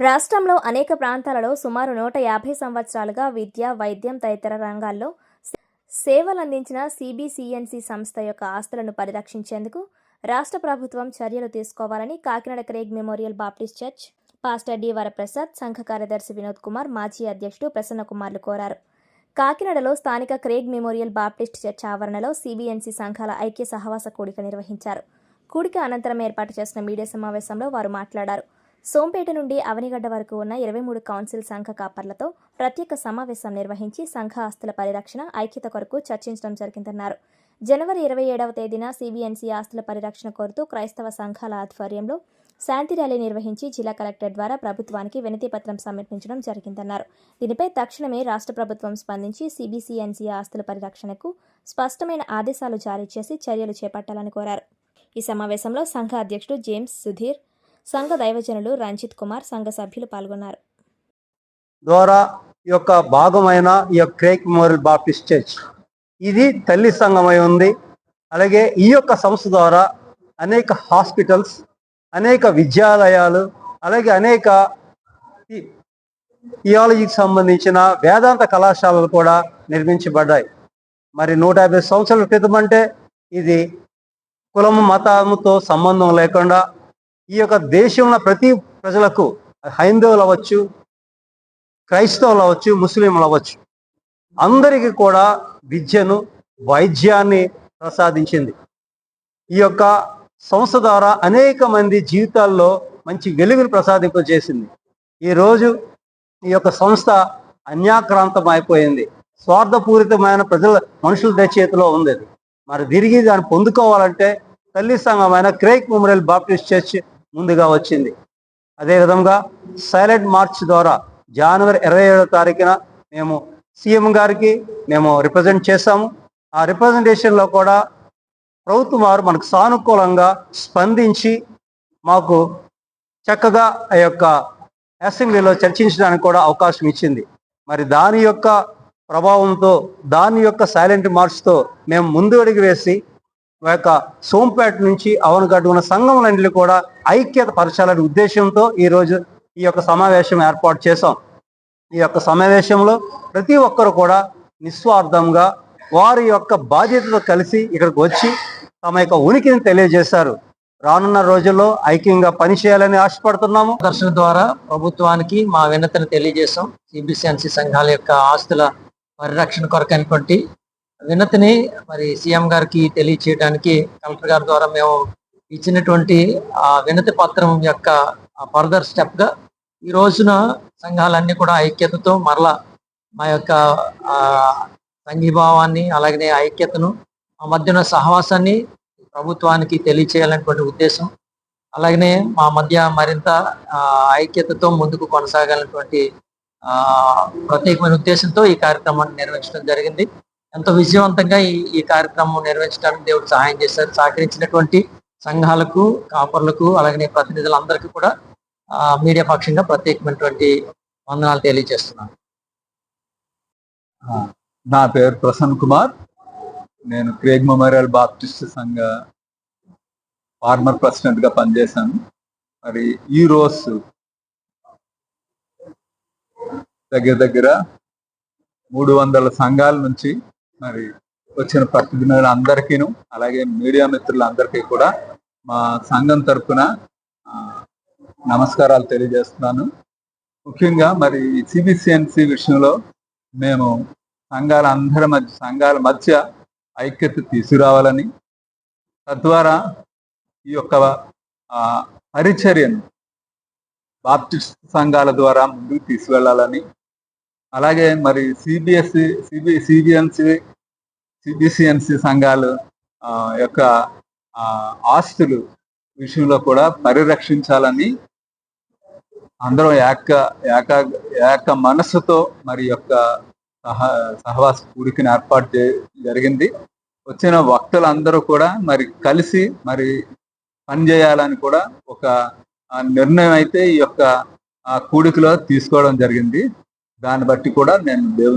రాష్ట్రంలో అనేక ప్రాంతాలలో సుమారు 150 సంవత్సరాలుగా విద్య, వైద్యం తదితర రంగాల్లో సేవలందించిన సిబిసిఎన్సి సంస్థ యొక్క ఆస్తులను పరిరక్షించేందుకు రాష్ట్ర ప్రభుత్వం చర్యలు తీసుకోవాలని Kakinada Craig Memorial Baptist Church pastor D Varaprasad, సంఘ కార్యదర్శి వినోద్ కుమార్, మాజీ అధ్యక్షుడు ప్రసన్న కుమార్లు కోరారు. కాకినాడలో స్థానిక క్రేగ్ మెమోరియల్ బాప్టిస్ట్ చర్చ్ ఆవరణలో సిబిఎన్సి సంఘాల ఐక్య సహవాస కూడిక నిర్వహించారు. కూడిక అనంతరం ఏర్పాటు చేసిన మీడియా సమావేశంలో వారు మాట్లాడారు. సోంపేట నుండి అవనిగడ్డ వరకు ఉన్న 23 కౌన్సిల్ సంఘ కాపర్లతో ప్రత్యేక సమావేశం నిర్వహించి సంఘ ఆస్తుల పరిరక్షణ, ఐక్యత కొరకు చర్చించడం జరిగిందన్నారు. జనవరి 27వ తేదీన సిబిఎన్సి ఆస్తుల పరిరక్షణ కోరుతూ క్రైస్తవ సంఘాల ఆధ్వర్యంలో శాంతి ర్యాలీ నిర్వహించి జిల్లా కలెక్టర్ ద్వారా ప్రభుత్వానికి వినతి పత్రం సమర్పించడం జరిగిందన్నారు. దీనిపై తక్షణమే రాష్ట్ర ప్రభుత్వం స్పందించి సిబిసిఎన్సి ఆస్తుల పరిరక్షణకు స్పష్టమైన ఆదేశాలు జారీ చేసి చర్యలు చేపట్టాలని కోరారు. ఈ సమావేశంలో సంఘ అధ్యక్షుడు జేమ్స్ సుధీర్, సంఘ దైవజనులు రంజిత్ కుమార్, సంఘ సభ్యులు పాల్గొన్నారు. ద్వారా ఈ యొక్క భాగమైన ఈ యొక్క క్రేగ్ మెమోరియల్ బాప్టిస్ట్ చర్చ్ ఇది తల్లి సంఘమై ఉంది. అలాగే ఈ యొక్క సంస్థ ద్వారా అనేక హాస్పిటల్స్, అనేక విద్యాలయాలు, అలాగే అనేక థియాలజీకి సంబంధించిన వేదాంత కళాశాలలు కూడా నిర్మించబడ్డాయి. మరి 150 సంవత్సరాల క్రితం అంటే ఇది కులము మతముతో సంబంధం లేకుండా ఈ యొక్క దేశంలో ప్రతి ప్రజలకు, హైందవులు అవ్వచ్చు, క్రైస్తవులు అవ్వచ్చు, ముస్లింలు అవ్వచ్చు, అందరికీ కూడా విద్యను, వైద్యాన్ని ప్రసాదించింది. ఈ యొక్క సంస్థ ద్వారా అనేక మంది జీవితాల్లో మంచి వెలుగును ప్రసాదింపజేసింది. ఈరోజు ఈ యొక్క సంస్థ అన్యాక్రాంతం అయిపోయింది. స్వార్థపూరితమైన మనుషుల చేతిలో ఉంది. మరి తిరిగి దాన్ని పొందుకోవాలంటే తల్లి సంఘమైన క్రేగ్ మెమోరియల్ బాప్టిస్ట్ చర్చ్ ముందుగా వచ్చింది. అదేవిధంగా సైలెంట్ మార్చ్ ద్వారా జనవరి 27వ తారీఖున మేము సీఎం గారికి రిప్రజెంట్ చేశాము. ఆ రిప్రజెంటేషన్లో కూడా ప్రభుత్వం వారు మనకు సానుకూలంగా స్పందించి మాకు చక్కగా ఆ యొక్క అసెంబ్లీలో చర్చించడానికి కూడా అవకాశం ఇచ్చింది. మరి దాని యొక్క ప్రభావంతో, దాని యొక్క సైలెంట్ మార్చ్తో మేము ముందు అడుగు వేసి యొక్క సోంపేట నుంచి అవనగడ్డ ఉన్న సంఘములన్నింటినీ కూడా ఐక్యత పరచాలనే ఉద్దేశంతో ఈరోజు ఈ యొక్క సమావేశం ఏర్పాటు చేశాం. ఈ యొక్క సమావేశంలో ప్రతి ఒక్కరు కూడా నిస్వార్థంగా వారి యొక్క బాధ్యతతో కలిసి ఇక్కడికి వచ్చి తమ యొక్క ఉనికిని తెలియజేశారు. రానున్న రోజుల్లో ఐక్యంగా పనిచేయాలని ఆశపడుతున్నాము. దర్శన ద్వారా ప్రభుత్వానికి మా వినతిని తెలియజేశాం. సిబిసిఎన్సి సంఘాల యొక్క ఆస్తుల పరిరక్షణ కొరకు అనుకుంటే వినతిని మరి సీఎం గారికి తెలియచేయడానికి కలెక్టర్ గారి ద్వారా మేము ఇచ్చినటువంటి ఆ వినతి పత్రం యొక్క ఫర్దర్ స్టెప్ గా ఈ రోజున సంఘాలన్నీ కూడా ఐక్యతతో మరలా మా యొక్క సంఘీభావాన్ని, అలాగే ఐక్యతను, మా మధ్యన సహవాసాన్ని ప్రభుత్వానికి తెలియచేయాలనేటువంటి ఉద్దేశం, అలాగనే మా మధ్య మరింత ఐక్యతతో ముందుకు కొనసాగాలనేటువంటి ప్రత్యేకమైన ఉద్దేశంతో ఈ కార్యక్రమాన్ని నిర్వహించడం జరిగింది. ఎంతో విజయవంతంగా ఈ కార్యక్రమం నిర్వహించడానికి దేవుడు సహాయం చేశారు. సహకరించినటువంటి సంఘాలకు, కాపర్లకు, అలాగే ప్రతినిధులందరికీ కూడా మీడియా పక్షంగా ప్రత్యేకమైనటువంటి వందనాలు తెలియజేస్తున్నాను. నా పేరు ప్రసన్న కుమార్. నేను క్రేగ్ మెమోరియల్ బాప్టిస్ట్ సంఘ ఫార్మర్ ప్రెసిడెంట్ గా పనిచేశాను. మరి ఈ రోజు దగ్గర 300 సంఘాల నుంచి మరి వచ్చిన ప్రతినిధులందరికీను, అలాగే మీడియా మిత్రులందరికీ కూడా మా సంఘం తరఫున నమస్కారాలు తెలియజేస్తున్నాను. ముఖ్యంగా మరి సిబిసిఎన్సి విషయంలో మేము సంఘాల మధ్య ఐక్యత తీసుకురావాలని, తద్వారా ఈ యొక్క పరిచర్యను బాప్టిస్ట్ సంఘాల ద్వారా ముందుకు తీసుకెళ్లాలని, అలాగే మరి సిబిసిఎన్సి సంఘాలు యొక్క ఆస్తులు విషయంలో కూడా పరిరక్షించాలని అందరం ఏక మనస్సుతో మరి యొక్క సహవాస కూడికని ఏర్పాటు జరిగింది. వచ్చిన వక్తలందరూ కూడా మరి కలిసి మరి పనిచేయాలని కూడా ఒక నిర్ణయం అయితే ఈ యొక్క కూడికలో తీసుకోవడం జరిగింది. దాన్ని బట్టి కూడా నేను దేవుని